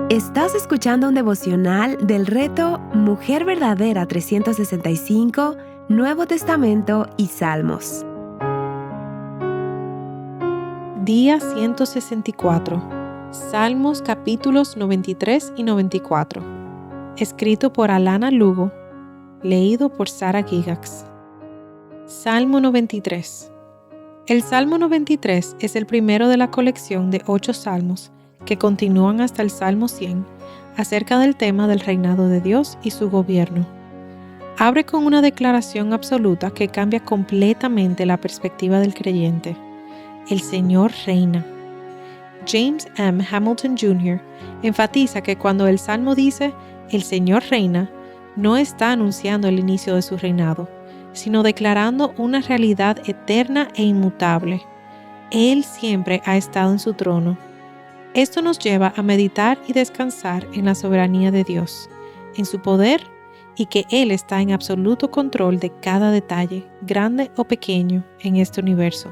Estás escuchando un devocional del reto Mujer Verdadera 365, Nuevo Testamento y Salmos. Día 164. Salmos capítulos 93 y 94. Escrito por Alana Lugo. Leído por Sarah Gigax. Salmo 93. El Salmo 93 es el primero de la colección de 8 salmos que continúan hasta el Salmo 100, acerca del tema del reinado de Dios y su gobierno. Abre con una declaración absoluta que cambia completamente la perspectiva del creyente. El Señor reina. James M. Hamilton Jr. enfatiza que cuando el Salmo dice «El Señor reina», no está anunciando el inicio de su reinado, sino declarando una realidad eterna e inmutable. Él siempre ha estado en su trono. Esto nos lleva a meditar y descansar en la soberanía de Dios, en su poder y que Él está en absoluto control de cada detalle, grande o pequeño, en este universo.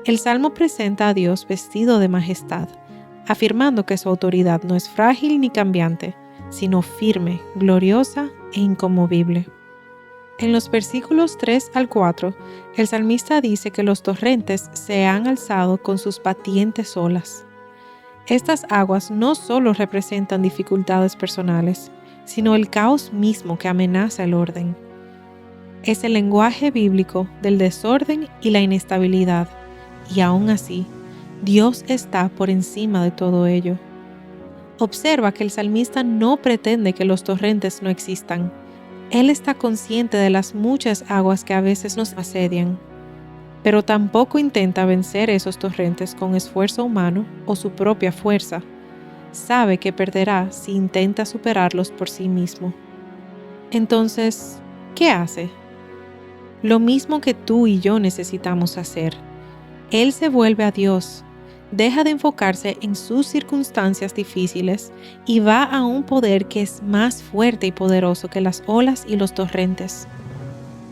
El Salmo presenta a Dios vestido de majestad, afirmando que su autoridad no es frágil ni cambiante, sino firme, gloriosa e inconmovible. En los versículos 3 al 4, el salmista dice que los torrentes se han alzado con sus batientes olas. Estas aguas no solo representan dificultades personales, sino el caos mismo que amenaza el orden. Es el lenguaje bíblico del desorden y la inestabilidad, y aún así, Dios está por encima de todo ello. Observa que el salmista no pretende que los torrentes no existan. Él está consciente de las muchas aguas que a veces nos asedian, pero tampoco intenta vencer esos torrentes con esfuerzo humano o su propia fuerza. Sabe que perderá si intenta superarlos por sí mismo. Entonces, ¿qué hace? Lo mismo que tú y yo necesitamos hacer. Él se vuelve a Dios, deja de enfocarse en sus circunstancias difíciles y va a un poder que es más fuerte y poderoso que las olas y los torrentes.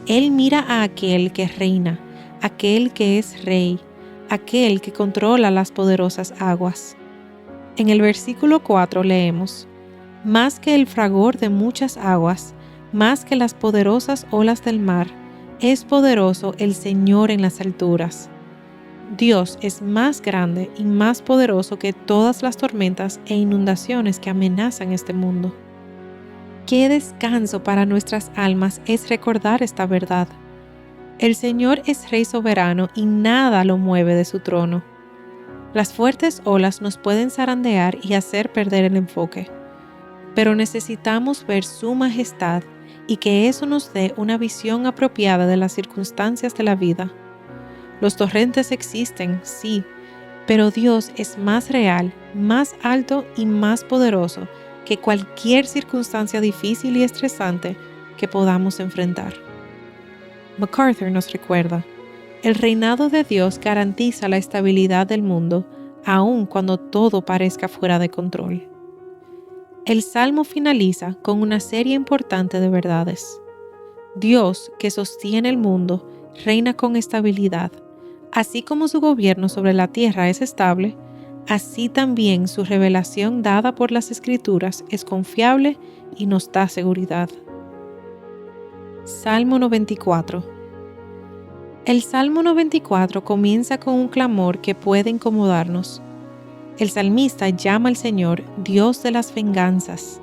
Él mira a aquel que reina, aquel que es rey, aquel que controla las poderosas aguas. En el versículo 4 leemos: «Más que el fragor de muchas aguas, más que las poderosas olas del mar, es poderoso el Señor en las alturas». Dios es más grande y más poderoso que todas las tormentas e inundaciones que amenazan este mundo. Qué descanso para nuestras almas es recordar esta verdad. El Señor es Rey soberano y nada lo mueve de su trono. Las fuertes olas nos pueden zarandear y hacer perder el enfoque, pero necesitamos ver su majestad y que eso nos dé una visión apropiada de las circunstancias de la vida. Los torrentes existen, sí, pero Dios es más real, más alto y más poderoso que cualquier circunstancia difícil y estresante que podamos enfrentar. MacArthur nos recuerda: el reinado de Dios garantiza la estabilidad del mundo, aun cuando todo parezca fuera de control. El Salmo finaliza con una serie importante de verdades. Dios, que sostiene el mundo, reina con estabilidad. Así como su gobierno sobre la tierra es estable, así también su revelación dada por las Escrituras es confiable y nos da seguridad. Salmo 94. El Salmo 94 comienza con un clamor que puede incomodarnos. El salmista llama al Señor Dios de las venganzas.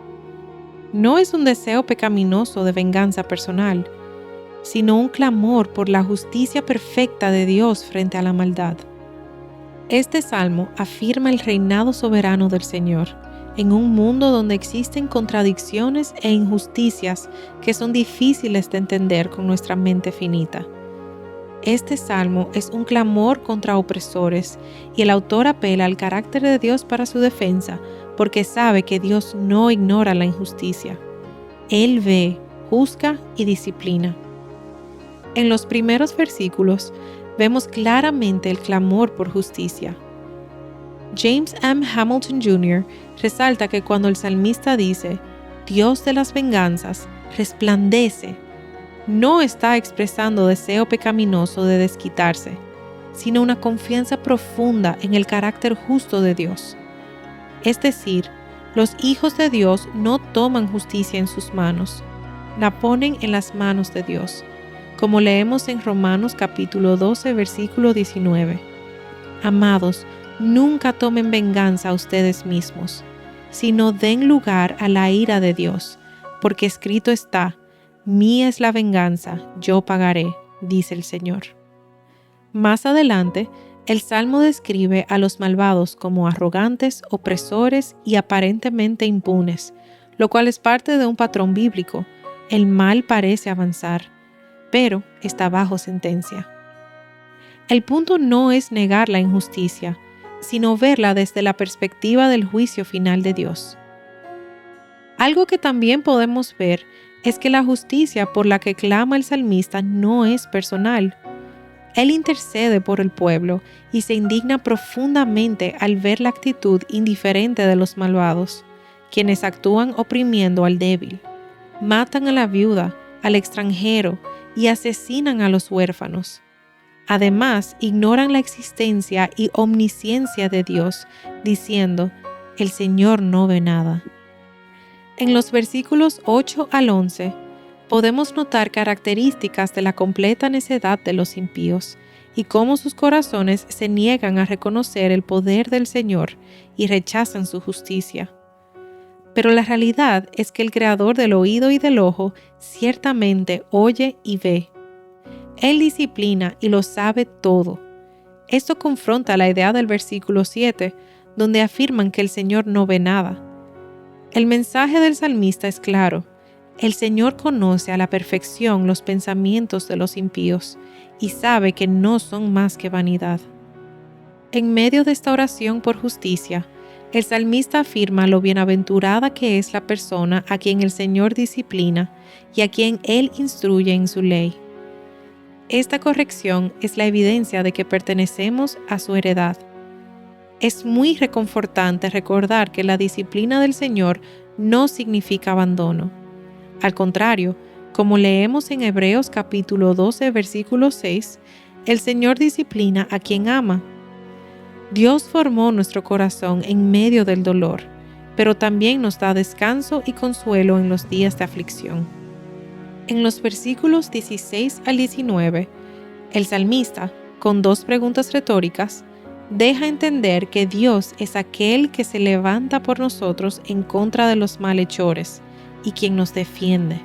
No es un deseo pecaminoso de venganza personal, sino un clamor por la justicia perfecta de Dios frente a la maldad. Este salmo afirma el reinado soberano del Señor en un mundo donde existen contradicciones e injusticias que son difíciles de entender con nuestra mente finita. Este salmo es un clamor contra opresores y el autor apela al carácter de Dios para su defensa porque sabe que Dios no ignora la injusticia. Él ve, juzga y disciplina. En los primeros versículos vemos claramente el clamor por justicia. James M. Hamilton Jr. resalta que cuando el salmista dice «Dios de las venganzas, resplandece», no está expresando deseo pecaminoso de desquitarse, sino una confianza profunda en el carácter justo de Dios. Es decir, Los hijos de Dios no toman justicia en sus manos, la ponen en las manos de Dios, como leemos en Romanos capítulo 12, versículo 19. Amados, nunca tomen venganza a ustedes mismos, sino den lugar a la ira de Dios, porque escrito está: mía es la venganza, yo pagaré, dice el Señor. Más adelante, el Salmo describe a los malvados como arrogantes, opresores y aparentemente impunes, lo cual es parte de un patrón bíblico. El mal parece avanzar, pero está bajo sentencia. El punto no es negar la injusticia, sino verla desde la perspectiva del juicio final de Dios. Algo que también podemos ver es que la justicia por la que clama el salmista no es personal. Él intercede por el pueblo y se indigna profundamente al ver la actitud indiferente de los malvados, quienes actúan oprimiendo al débil, matan a la viuda, al extranjero y asesinan a los huérfanos. Además, ignoran la existencia y omnisciencia de Dios, diciendo: el Señor no ve nada. En los versículos 8 al 11, podemos notar características de la completa necedad de los impíos y cómo sus corazones se niegan a reconocer el poder del Señor y rechazan su justicia. Pero la realidad es que el Creador del oído y del ojo ciertamente oye y ve. Él disciplina y lo sabe todo. Esto confronta la idea del versículo 7, donde afirman que el Señor no ve nada. El mensaje del salmista es claro: el Señor conoce a la perfección los pensamientos de los impíos y sabe que no son más que vanidad. En medio de esta oración por justicia, el salmista afirma lo bienaventurada que es la persona a quien el Señor disciplina y a quien Él instruye en su ley. Esta corrección es la evidencia de que pertenecemos a su heredad. Es muy reconfortante recordar que la disciplina del Señor no significa abandono. Al contrario, como leemos en Hebreos capítulo 12, versículo 6, el Señor disciplina a quien ama. Dios formó nuestro corazón en medio del dolor, pero también nos da descanso y consuelo en los días de aflicción. En los versículos 16 al 19, el salmista, con dos preguntas retóricas, deja entender que Dios es aquel que se levanta por nosotros en contra de los malhechores y quien nos defiende.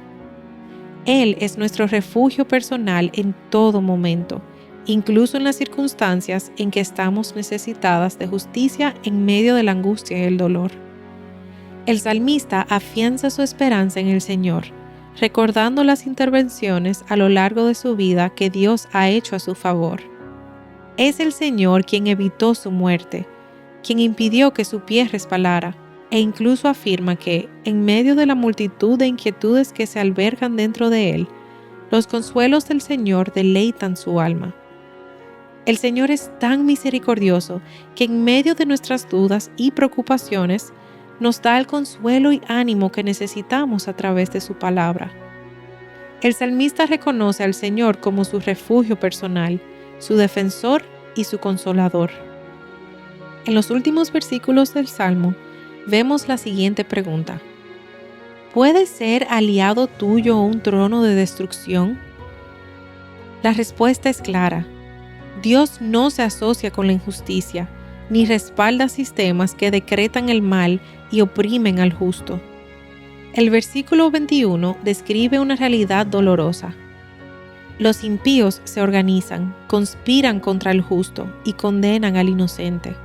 Él es nuestro refugio personal en todo momento, incluso en las circunstancias en que estamos necesitadas de justicia en medio de la angustia y el dolor. El salmista afianza su esperanza en el Señor, recordando las intervenciones a lo largo de su vida que Dios ha hecho a su favor. Es el Señor quien evitó su muerte, quien impidió que su pie resbalara, e incluso afirma que, en medio de la multitud de inquietudes que se albergan dentro de él, los consuelos del Señor deleitan su alma. El Señor es tan misericordioso que en medio de nuestras dudas y preocupaciones, nos da el consuelo y ánimo que necesitamos a través de su palabra. El salmista reconoce al Señor como su refugio personal, su defensor y su consolador. En los últimos versículos del Salmo, vemos la siguiente pregunta: ¿puede ser aliado tuyo un trono de destrucción? La respuesta es clara. Dios no se asocia con la injusticia, ni respalda sistemas que decretan el mal y oprimen al justo. El versículo 21 describe una realidad dolorosa. Los impíos se organizan, conspiran contra el justo y condenan al inocente.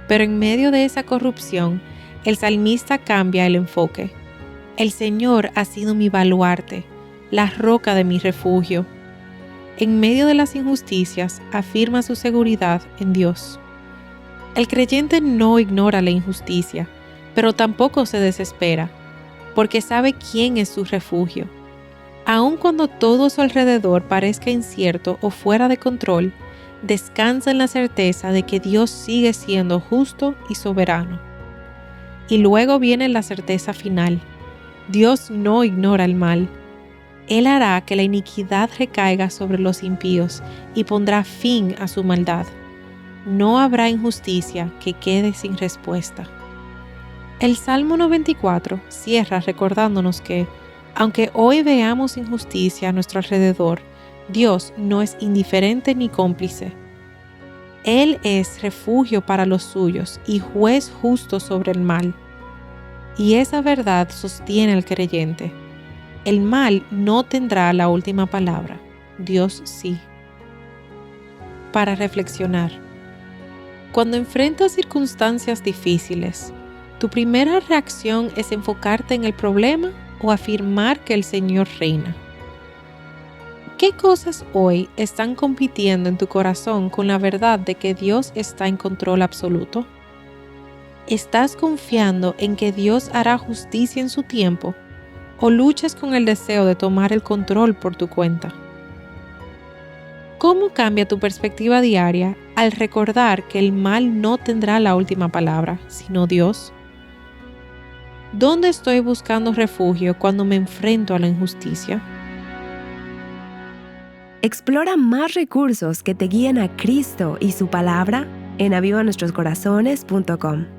Pero en medio de esa corrupción, el salmista cambia el enfoque. El Señor ha sido mi baluarte, la roca de mi refugio. En medio de las injusticias, afirma su seguridad en Dios. El creyente no ignora la injusticia, pero tampoco se desespera, porque sabe quién es su refugio. Aun cuando todo a su alrededor parezca incierto o fuera de control, descansa en la certeza de que Dios sigue siendo justo y soberano. Y luego viene la certeza final: Dios no ignora el mal. Él hará que la iniquidad recaiga sobre los impíos y pondrá fin a su maldad. No habrá injusticia que quede sin respuesta. El Salmo 94 cierra recordándonos que, aunque hoy veamos injusticia a nuestro alrededor, Dios no es indiferente ni cómplice. Él es refugio para los suyos y juez justo sobre el mal. Y esa verdad sostiene al creyente. El mal no tendrá la última palabra, Dios sí. Para reflexionar. Cuando enfrentas circunstancias difíciles, ¿tu primera reacción es enfocarte en el problema o afirmar que el Señor reina? ¿Qué cosas hoy están compitiendo en tu corazón con la verdad de que Dios está en control absoluto? ¿Estás confiando en que Dios hará justicia en su tiempo o luchas con el deseo de tomar el control por tu cuenta? ¿Cómo cambia tu perspectiva diaria al recordar que el mal no tendrá la última palabra, sino Dios? ¿Dónde estoy buscando refugio cuando me enfrento a la injusticia? Explora más recursos que te guíen a Cristo y su palabra en avivanuestroscorazones.com.